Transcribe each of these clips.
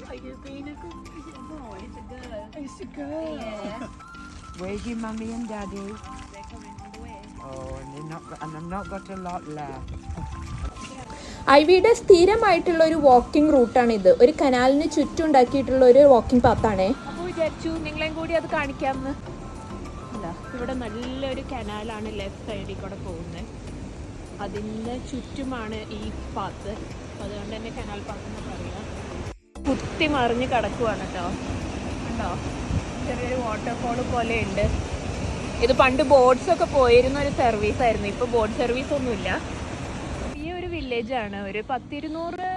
Are you being a good boy? It's a girl. It's a girl. Yeah. Where's your mummy and daddy? They're coming on the way. Oh, and I've not got a lot left. ഐവിയുടെ സ്ഥിരമായിട്ടുള്ള ഒരു walking റൂട്ടാണിത്. ഒരു കനാലിന് ചുറ്റും ഉണ്ടാക്കിയിട്ടുള്ള ഒരു walking പാത്താണേ. അപ്പോൾ വിചാരിച്ചു നിങ്ങളെയും കൂടി അത് കാണിക്കാമെന്ന്. അല്ല, ഇവിടെ നല്ലൊരു കനാലാണ് ലെഫ്റ്റ് സൈഡിൽ കൂടെ പോകുന്നത്. അതിൻ്റെ ചുറ്റുമാണ് ഈ പാത്ത്. അതുകൊണ്ട് തന്നെ കനാൽ പാത്ത് എന്ന് പറയാം. കുത്തി മറിഞ്ഞ് കിടക്കുവാണ് കേട്ടോ. കണ്ടോ, ചെറിയൊരു വാട്ടർഫോൾ പോലെ ഉണ്ട്. ഇത് പണ്ട് ബോട്ട്സൊക്കെ പോയിരുന്ന ഒരു സർവീസായിരുന്നു. ഇപ്പോൾ ബോട്ട് സർവീസ് ഒന്നുമില്ല. ഈ ഒരു വില്ലേജാണ്. ഒരു 100-200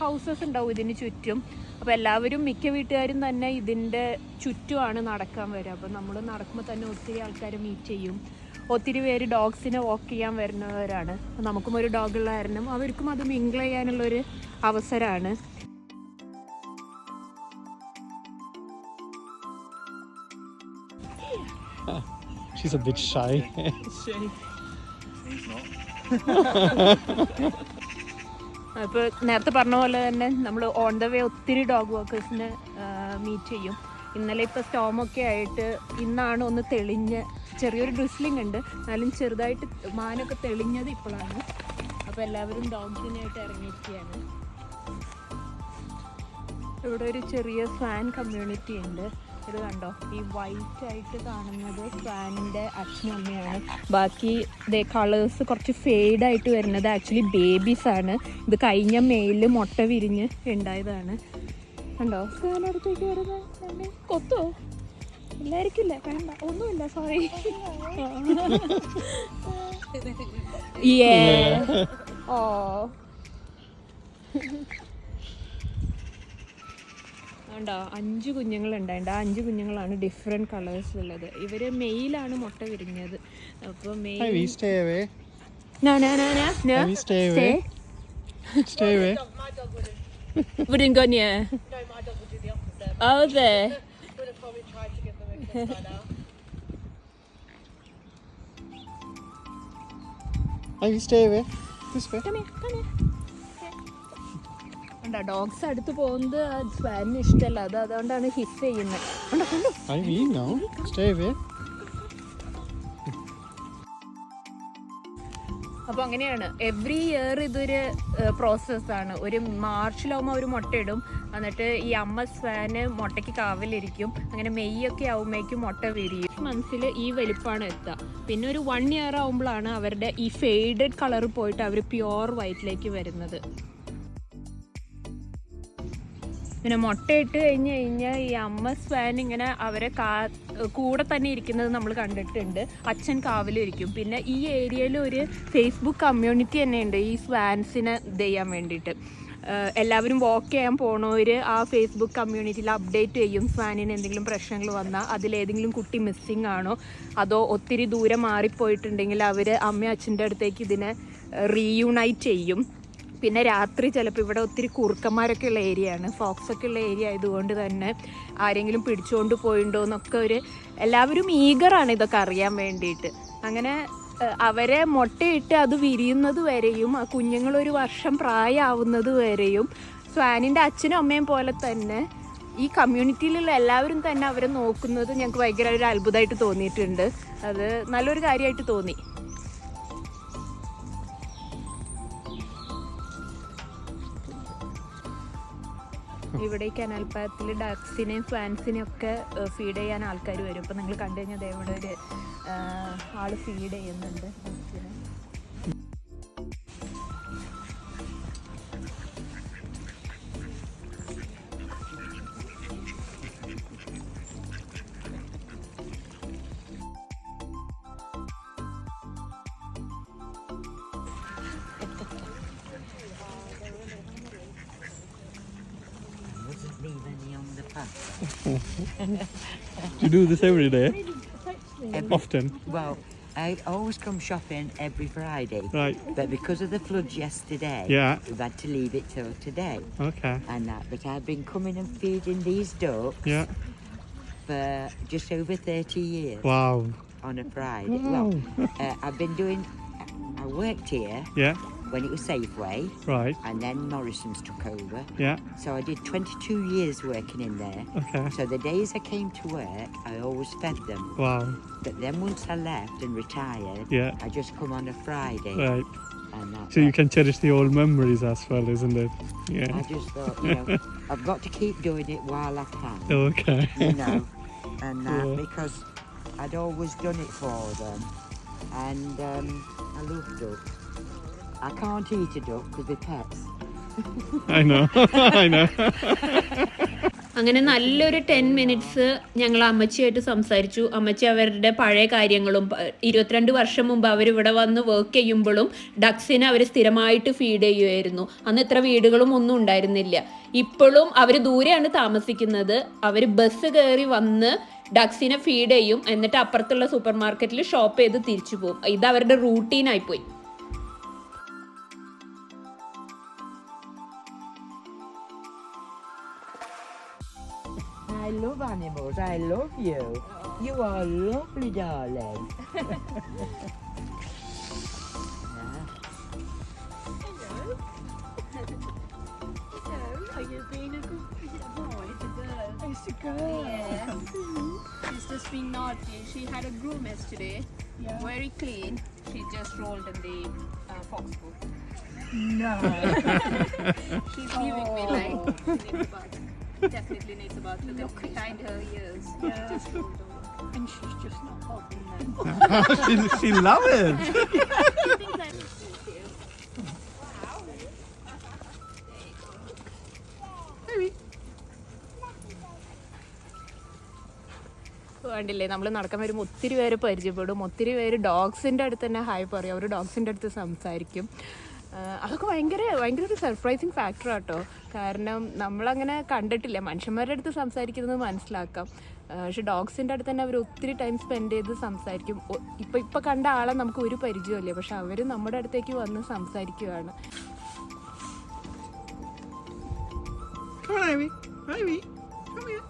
ഹൗസസ് ഉണ്ടാവും ഇതിന് ചുറ്റും. അപ്പോൾ എല്ലാവരും മിക്ക വീട്ടുകാരും തന്നെ ഇതിൻ്റെ ചുറ്റുമാണ് നടക്കാൻ വരിക. അപ്പോൾ നമ്മൾ നടക്കുമ്പോൾ തന്നെ ഒത്തിരി ആൾക്കാർ മീറ്റ് ചെയ്യും. ഒത്തിരി പേര് ഡോഗ്സിനെ വാക്ക് ചെയ്യാൻ വരുന്നവരാണ്. നമുക്കും ഒരു ഡോഗുള്ള കാരണം അവർക്കും അത് മിങ്കിൾ ചെയ്യാനുള്ളൊരു അവസരമാണ്. She's a bit shy. അപ്പോൾ നേരത്തെ പറഞ്ഞ പോലെ തന്നെ നമ്മൾ ഓൺ ദ വേ ഒത്തിരി ഡോഗ് വാക്കേഴ്സിനെ മീറ്റ് ചെയ്യും. ഇന്നലെ ഇപ്പോൾ സ്റ്റോമൊക്കെ ആയിട്ട് ഇന്നാണ് ഒന്ന് തെളിഞ്ഞ്, ചെറിയൊരു ഡ്രിസ്ലിംഗ് ഉണ്ട്, എന്നാലും ചെറുതായിട്ട് മാനൊക്കെ തെളിഞ്ഞത് ഇപ്പോഴാണ്. അപ്പോൾ എല്ലാവരും ഡോഗ്സിനായിട്ട് ഇറങ്ങിയിരിക്കുകയാണ്. ഇവിടെ ഒരു ചെറിയ സ്വാൻ കമ്മ്യൂണിറ്റി ഉണ്ട്. ഇത് കണ്ടോ, ഈ വൈറ്റ് ആയിട്ട് കാണുന്നത് സ്വാനിൻ്റെ അച്ഛനും അമ്മയാണ്. ബാക്കി ഇതേ കളേഴ്സ് കുറച്ച് ഫെയ്ഡായിട്ട് വരുന്നത് ആക്ച്വലി ബേബീസാണ്. ഇത് കഴിഞ്ഞ മെയില് മുട്ട വിരിഞ്ഞ് ഉണ്ടായതാണ്. കണ്ടോ സ്വാൻ അടുത്തേക്ക് വരുന്നത്. കൊത്തോ? എല്ലാവർക്കില്ല, വേണ്ട, ഒന്നുമില്ല, സോറി. ഓ, ഉണ്ടോ 5 കുഞ്ഞുങ്ങളുണ്ടായിട്ടുണ്ട്. ആ 5 കുഞ്ഞുങ്ങളാണ് ഡിഫറെൻറ്റ് കളേഴ്സിലുള്ളത്. ഇവർ മെയിലാണ് മുട്ട വിരിഞ്ഞത്. അപ്പോൾ mail Stay away. Stay away. Stay away. Wouldn't go near. No, my dog would do the opposite. Oh, there. Would have probably tried to give them a kiss by now. Ivy, stay away. This way. Come here, come here. Dogs അടുത്ത് പോകുന്നത് സ്വാനിന് ഇഷ്ടമല്ല. അതുകൊണ്ടാണ് his ചെയ്യുന്നത്. Ivy, no. Stay away. അപ്പോൾ അങ്ങനെയാണ് every year ഇതൊരു പ്രോസസ്സാണ്. ഒരു മാർച്ചിലാവുമ്പോൾ അവർ മുട്ടയിടും. എന്നിട്ട് ഈ അമ്മ സ്വാന് മുട്ടയ്ക്ക് കാവലിരിക്കും. അങ്ങനെ മെയ്യൊക്കെ ആവുമ്പോഴേക്കും മുട്ട വിരിയും. മന്ത്സിൽ ഈ വലിപ്പമാണ് എത്തുക. പിന്നെ ഒരു 1 ഇയർ ആവുമ്പോഴാണ് അവരുടെ ഈ ഫെയ്ഡഡ് കളർ പോയിട്ട് അവർ പ്യുവർ വൈറ്റിലേക്ക് വരുന്നത്. പിന്നെ മുട്ടയിട്ട് കഴിഞ്ഞ് കഴിഞ്ഞാൽ ഈ അമ്മ സ്വാൻ ഇങ്ങനെ അവരെ കൂടെ തന്നെ ഇരിക്കുന്നത് നമ്മൾ കണ്ടിട്ടുണ്ട്. അച്ഛൻ കാവലിരിക്കും. പിന്നെ ഈ ഏരിയയിൽ ഒരു ഫേസ്ബുക്ക് കമ്മ്യൂണിറ്റി തന്നെ ഉണ്ട് ഈ സ്വാൻസിനെ ഇത് ചെയ്യാൻ വേണ്ടിയിട്ട്. എല്ലാവരും വാക്ക് ചെയ്യാൻ പോണവർ ആ ഫേസ്ബുക്ക് കമ്മ്യൂണിറ്റിയിൽ അപ്ഡേറ്റ് ചെയ്യും. സ്വാനിന് എന്തെങ്കിലും പ്രശ്നങ്ങൾ വന്നാൽ, അതിലേതെങ്കിലും കുട്ടി മിസ്സിങ് ആണോ, അതോ ഒത്തിരി ദൂരം മാറിപ്പോയിട്ടുണ്ടെങ്കിൽ അവർ അമ്മയും അച്ഛൻ്റെ അടുത്തേക്ക് ഇതിനെ റീയൂണൈറ്റ് ചെയ്യും. പിന്നെ രാത്രി ചിലപ്പോൾ ഇവിടെ ഒത്തിരി കുറുക്കന്മാരൊക്കെ ഉള്ള ഏരിയയാണ്, ഫോക്സൊക്കെ ഉള്ള ഏരിയ ആയതുകൊണ്ട് തന്നെ ആരെങ്കിലും പിടിച്ചുകൊണ്ട് പോയിട്ടുണ്ടോ എന്നൊക്കെ എല്ലാവരും ഈഗറാണ് ഇതൊക്കെ അറിയാൻ വേണ്ടിയിട്ട്. അങ്ങനെ അവരെ മുട്ടയിട്ട് അത് വിരിയുന്നത് വരെയും ആ കുഞ്ഞുങ്ങൾ 1 വർഷം പ്രായമാവുന്നത് വരെയും സ്വാനിൻ്റെ അച്ഛനും അമ്മയും പോലെ തന്നെ ഈ കമ്മ്യൂണിറ്റിയിലുള്ള എല്ലാവരും തന്നെ അവരെ നോക്കുന്നത് ഞങ്ങൾക്ക് ഭയങ്കര ഒരു അത്ഭുതമായിട്ട് തോന്നിയിട്ടുണ്ട്. അത് നല്ലൊരു കാര്യമായിട്ട് തോന്നി. ഇവിടെ ഈ കനാൽ പാത്തിൽ ഡക്സിനെയും സ്വാൻസിനെയും ഒക്കെ ഫീഡ് ചെയ്യാൻ ആൾക്കാർ വരും. ഇപ്പം നിങ്ങൾ കണ്ടു കഴിഞ്ഞാൽ ഇവിടെ ഒരു ആൾ ഫീഡ് ചെയ്യുന്നുണ്ട് ഡക്സിനെ. Leave any on the path. Do you do this every day? Often? Often? Well, I always come shopping every Friday. Right. But because of the floods yesterday, Yeah. we've had to leave it till today. Okay. And that, but I've been coming and feeding these ducks Yeah. for just over 30 years. Wow. On a Friday. Wow. Well, I've been doing. I worked here Yeah. when it was Safeway, Right. and then Morrison's took over. Yeah. So I did 22 years working in there. Okay. So the days I came to work, I always fed them. Wow. But then once I left and retired, Yeah. I just come on a Friday. Right. And that, So you can cherish the old memories as well, isn't it? Yeah. I just thought, you know, I've got to keep doing it while I can. Okay. You know, and that Yeah. because I'd always done it for them. And I love duck. I can't eat a duck because they're pets. I know. I know. അങ്ങനെ നല്ലൊരു 10 minutes ഞങ്ങൾ അമ്മച്ചിയായിട്ട് സംസാരിച്ചു. അമ്മച്ചി അവരുടെ പഴയ കാര്യങ്ങളും 22 വർഷം മുമ്പ് അവരിവിടെ വന്ന് വർക്ക് ചെയ്യുമ്പോഴും ഡക്സിനെ അവർ സ്ഥിരമായിട്ട് ഫീഡ് ചെയ്യുമായിരുന്നു. അന്ന് ഇത്ര വീടുകളും ഒന്നും ഉണ്ടായിരുന്നില്ല. ഇപ്പോഴും അവർ ദൂരെയാണ് താമസിക്കുന്നത്. അവർ ബസ് കയറി വന്ന് ഡക്സിനെ ഫീഡ് ചെയ്യും, എന്നിട്ട് അപ്പുറത്തുള്ള സൂപ്പർ മാർക്കറ്റിൽ ഷോപ്പ് ചെയ്ത് തിരിച്ചു പോകും. ഇത് അവരുടെ റൂട്ടീനായിപ്പോയി. I love animals. I love you. You are lovely, darling. Are you being a good boy? It's a girl. It's a girl. Yeah. She's just being naughty. She had a groom yesterday. Yeah. Very clean. She just rolled in the fox poop. No. She's leaving me like she needs a bath. Definitely needs a bath. Look behind her ears. Yeah. Just rolled over. And she's just not bothering them. she love it. കണ്ടില്ലേ, നമ്മൾ നടക്കാൻ വരുമ്പോൾ ഒത്തിരി പേര് പരിചയപ്പെടും. ഒത്തിരി പേര് ഡോഗ്സിൻ്റെ അടുത്ത് തന്നെ ഹായ് പറയും. അവർ ഡോഗ്സിൻ്റെ അടുത്ത് സംസാരിക്കും. അതൊക്കെ ഭയങ്കര ഒരു സർപ്രൈസിങ് ഫാക്ടറാട്ടോ. കാരണം നമ്മളങ്ങനെ കണ്ടിട്ടില്ല. മനുഷ്യന്മാരുടെ അടുത്ത് സംസാരിക്കുന്നത് മനസ്സിലാക്കാം, പക്ഷെ ഡോഗ്സിൻ്റെ അടുത്ത് തന്നെ അവർ ഒത്തിരി ടൈം സ്പെൻഡ് ചെയ്ത് സംസാരിക്കും. ഇപ്പം കണ്ട ആളെ നമുക്ക് ഒരു പരിചയമില്ല, പക്ഷെ അവർ നമ്മുടെ അടുത്തേക്ക് വന്ന് സംസാരിക്കുകയാണ്. Come on, Ivy. Ivy, come here.